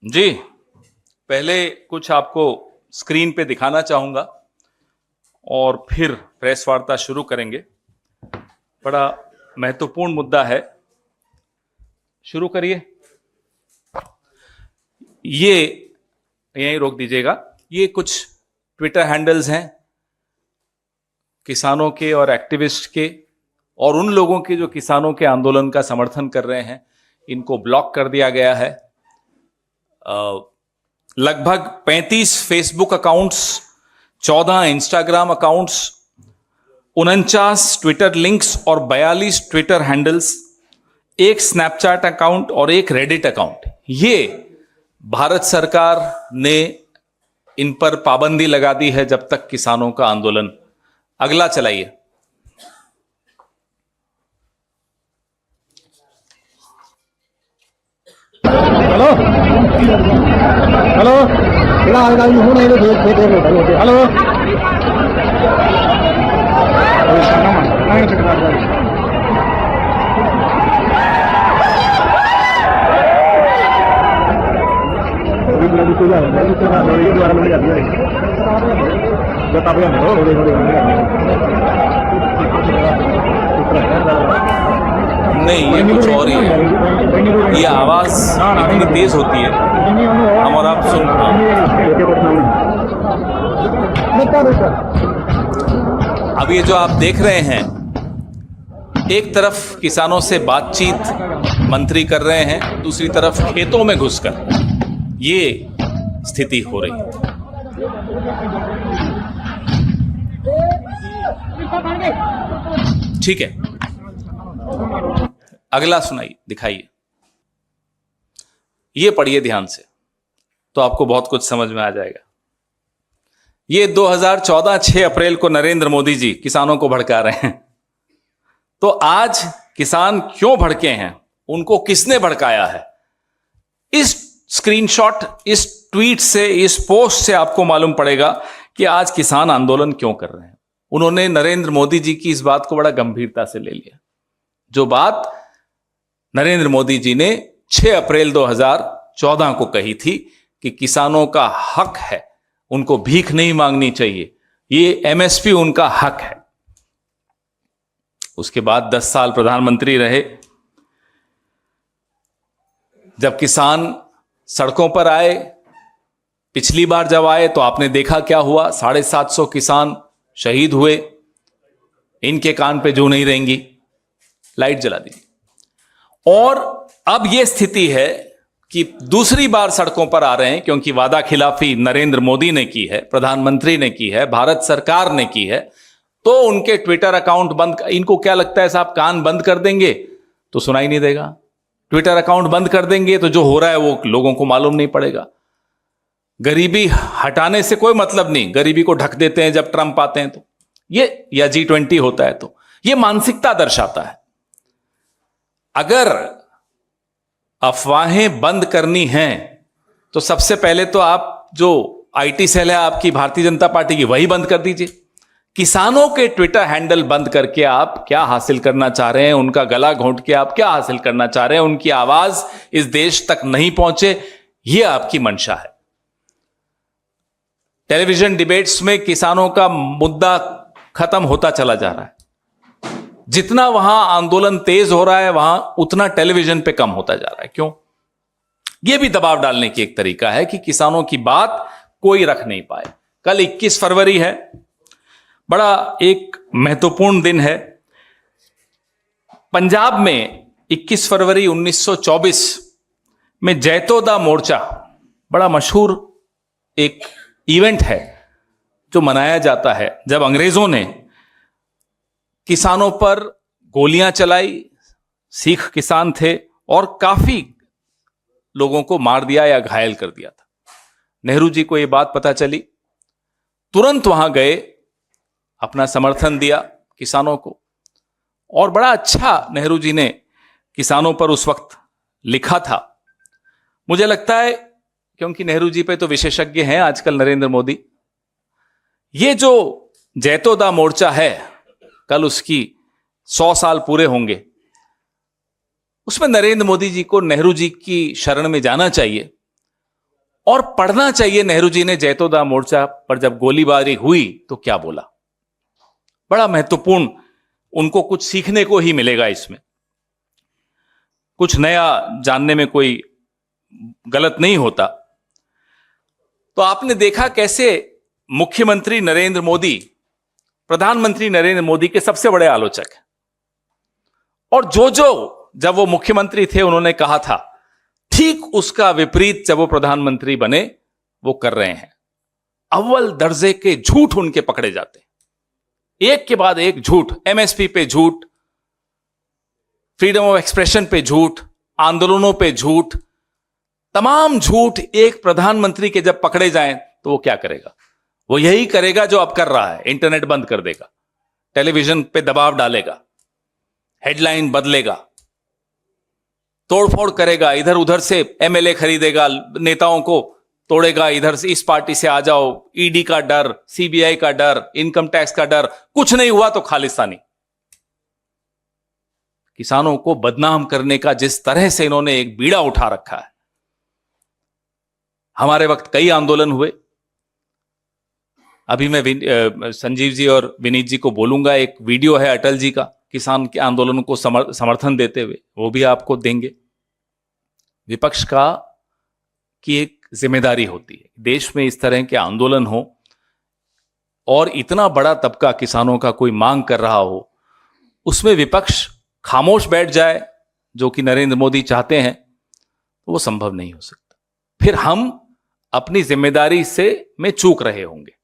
जी, पहले कुछ आपको स्क्रीन पे दिखाना चाहूंगा और फिर प्रेस वार्ता शुरू करेंगे। बड़ा महत्वपूर्ण मुद्दा है। शुरू करिए। ये यहीं रोक दीजिएगा। ये कुछ ट्विटर हैंडल्स हैं किसानों के और एक्टिविस्ट के और उन लोगों के जो किसानों के आंदोलन का समर्थन कर रहे हैं। इनको ब्लॉक कर दिया गया है। लगभग 35 Facebook accounts, 14 Instagram accounts, 49 Twitter links और 42 ट्विटर हैंडल्स, एक स्नैपचैट अकाउंट और एक रेडिट अकाउंट, ये भारत सरकार ने इन पर पाबंदी लगा दी है जब तक किसानों का आंदोलन। अगला चलाइए। हेलो हेलो हेलो नहीं, ये कुछ और ही है। ये आवाज इतनी तेज होती है, हम और आप सुन अब ये जो आप देख रहे हैं, एक तरफ किसानों से बातचीत मंत्री कर रहे हैं, दूसरी तरफ खेतों में घुसकर ये स्थिति हो रही है। ठीक है, अगला सुनाइए, दिखाइए। ये पढ़िए ध्यान से तो आपको बहुत कुछ समझ में आ जाएगा। ये 2014 6 अप्रैल को नरेंद्र मोदी जी किसानों को भड़का रहे हैं। तो आज किसान क्यों भड़के हैं, उनको किसने भड़काया है, इस स्क्रीनशॉट, इस ट्वीट से, इस पोस्ट से आपको मालूम पड़ेगा कि आज किसान आंदोलन क्यों कर रहे हैं। उन्होंने नरेंद्र मोदी जी की इस बात को बड़ा गंभीरता से ले लिया। जो बात नरेंद्र मोदी जी ने 6 अप्रैल 2014 को कही थी कि किसानों का हक है, उनको भीख नहीं मांगनी चाहिए, ये एमएसपी उनका हक है। उसके बाद 10 साल प्रधानमंत्री रहे। जब किसान सड़कों पर आए, पिछली बार जब आए तो आपने देखा क्या हुआ, 750 किसान शहीद हुए। इनके कान पे जू नहीं रहेंगी। लाइट जला दी। और अब यह स्थिति है कि दूसरी बार सड़कों पर आ रहे हैं क्योंकि वादा खिलाफी नरेंद्र मोदी ने की है, प्रधानमंत्री ने की है, भारत सरकार ने की है। तो उनके ट्विटर अकाउंट बंद, इनको क्या लगता है साहब कान बंद कर देंगे तो सुनाई नहीं देगा, ट्विटर अकाउंट बंद कर देंगे तो जो हो रहा है वो लोगों को मालूम नहीं पड़ेगा। गरीबी हटाने से कोई मतलब नहीं, गरीबी को ढक देते हैं जब ट्रंप आते हैं तो, ये या G20 होता है तो, ये मानसिकता दर्शाता है। अगर अफवाहें बंद करनी हैं तो सबसे पहले तो आप जो आईटी सेल है आपकी भारतीय जनता पार्टी की, वही बंद कर दीजिए। किसानों के ट्विटर हैंडल बंद करके आप क्या हासिल करना चाह रहे हैं, उनका गला घोंट के आप क्या हासिल करना चाह रहे हैं, उनकी आवाज इस देश तक नहीं पहुंचे, यह आपकी मंशा है। टेलीविजन डिबेट्स में किसानों का मुद्दा खत्म होता चला जा रहा है। जितना वहां आंदोलन तेज हो रहा है, वहां उतना टेलीविजन पे कम होता जा रहा है। क्यों? यह भी दबाव डालने की एक तरीका है कि किसानों की बात कोई रख नहीं पाए। कल 21 फरवरी है, बड़ा एक महत्वपूर्ण दिन है। पंजाब में 21 फरवरी 1924 में जैतोदा मोर्चा, बड़ा मशहूर एक इवेंट है जो मनाया जाता है, जब अंग्रेजों ने किसानों पर गोलियां चलाई। सिख किसान थे और काफी लोगों को मार दिया या घायल कर दिया था। नेहरू जी को यह बात पता चली, तुरंत वहां गए, अपना समर्थन दिया किसानों को, और बड़ा अच्छा नेहरू जी ने किसानों पर उस वक्त लिखा था। मुझे लगता है क्योंकि नेहरू जी पे तो विशेषज्ञ हैं आजकल नरेंद्र मोदी, ये जो जैतोदा मोर्चा है, कल उसकी 100 साल पूरे होंगे, उसमें नरेंद्र मोदी जी को नेहरू जी की शरण में जाना चाहिए और पढ़ना चाहिए नेहरू जी ने जैतोदा मोर्चा पर जब गोलीबारी हुई तो क्या बोला। बड़ा महत्वपूर्ण, उनको कुछ सीखने को ही मिलेगा इसमें, कुछ नया जानने में कोई गलत नहीं होता। तो आपने देखा कैसे मुख्यमंत्री नरेंद्र मोदी प्रधानमंत्री नरेंद्र मोदी के सबसे बड़े आलोचक हैं, और जो जब वो मुख्यमंत्री थे उन्होंने कहा था, ठीक उसका विपरीत जब वो प्रधानमंत्री बने वो कर रहे हैं। अव्वल दर्जे के झूठ उनके पकड़े जाते हैं, एक के बाद एक झूठ, एमएसपी पे झूठ, फ्रीडम ऑफ एक्सप्रेशन पे झूठ, आंदोलनों पे झूठ, तमाम झूठ एक प्रधानमंत्री के जब पकड़े जाएं तो वो क्या करेगा? वो यही करेगा जो अब कर रहा है, इंटरनेट बंद कर देगा, टेलीविजन पे दबाव डालेगा, हेडलाइन बदलेगा, तोड़फोड़ करेगा, इधर उधर से एमएलए खरीदेगा, नेताओं को तोड़ेगा, इधर से इस पार्टी से आ जाओ, ईडी का डर, सीबीआई का डर, इनकम टैक्स का डर, कुछ नहीं हुआ तो खालिस्तानी। किसानों को बदनाम करने का जिस तरह से इन्होंने एक बीड़ा उठा रखा है। हमारे वक्त कई आंदोलन हुए, अभी मैं संजीव जी और विनीत जी को बोलूंगा, एक वीडियो है अटल जी का किसान के आंदोलन को समर्थन देते हुए, वो भी आपको देंगे। विपक्ष का की एक जिम्मेदारी होती है, देश में इस तरह के आंदोलन हो और इतना बड़ा तबका किसानों का कोई मांग कर रहा हो, उसमें विपक्ष खामोश बैठ जाए, जो कि नरेंद्र मोदी चाहते हैं, तो वो संभव नहीं हो सकता। फिर हम अपनी जिम्मेदारी में चूक रहे होंगे।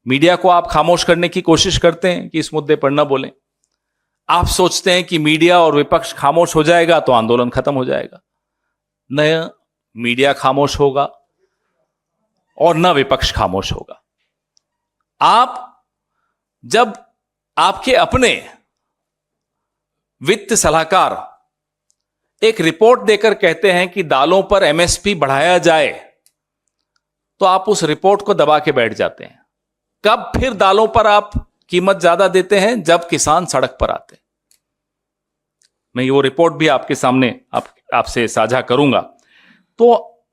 मीडिया को आप खामोश करने की कोशिश करते हैं कि इस मुद्दे पर न बोलें। आप सोचते हैं कि मीडिया और विपक्ष खामोश हो जाएगा तो आंदोलन खत्म हो जाएगा। न मीडिया खामोश होगा और न विपक्ष खामोश होगा। आप जब आपके अपने वित्त सलाहकार एक रिपोर्ट देकर कहते हैं कि दालों पर एमएसपी बढ़ाया जाए, तो आप उस रिपोर्ट को दबा के बैठ जाते हैं। कब फिर दालों पर आप कीमत ज्यादा देते हैं? जब किसान सड़क पर आते हैं। मैं वो रिपोर्ट भी आपके सामने आपसे साझा करूंगा। तो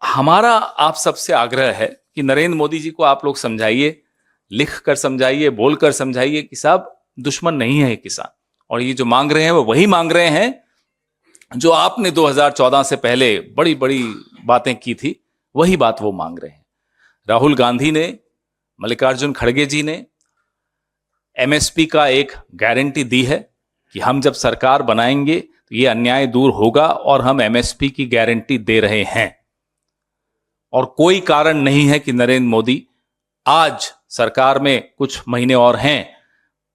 हमारा आप सबसे आग्रह है कि नरेंद्र मोदी जी को आप लोग समझाइए, लिख कर समझाइए, बोलकर समझाइए कि साहब दुश्मन नहीं है किसान, और ये जो मांग रहे हैं वो वही मांग रहे हैं जो आपने 2014 से पहले बड़ी बड़ी बातें की थी, वही बात वो मांग रहे हैं। राहुल गांधी ने, मल्लिकार्जुन खड़गे जी ने एमएसपी का एक गारंटी दी है कि हम जब सरकार बनाएंगे तो ये अन्याय दूर होगा, और हम एमएसपी की गारंटी दे रहे हैं। और कोई कारण नहीं है कि नरेंद्र मोदी आज सरकार में कुछ महीने और हैं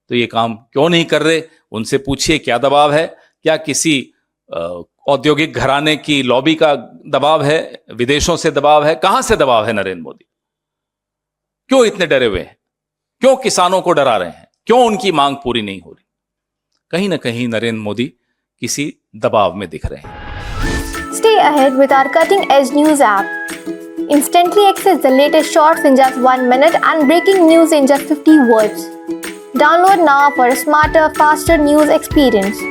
तो ये काम क्यों नहीं कर रहे। उनसे पूछिए क्या दबाव है, क्या किसी औद्योगिक घराने की लॉबी का दबाव है, विदेशों से दबाव है, कहां से दबाव है नरेंद्र मोदी? क्यों इतने डरे हुए हैं? क्यों किसानों को डरा रहे हैं? क्यों उनकी मांग पूरी नहीं हो रही? कहीं ना कहीं नरेंद्र मोदी किसी दबाव में दिख रहे हैं। Stay ahead with our cutting edge news app. Instantly access the latest shorts in just 1 minute and breaking news in just 50 words. Download now for a smarter, faster news experience.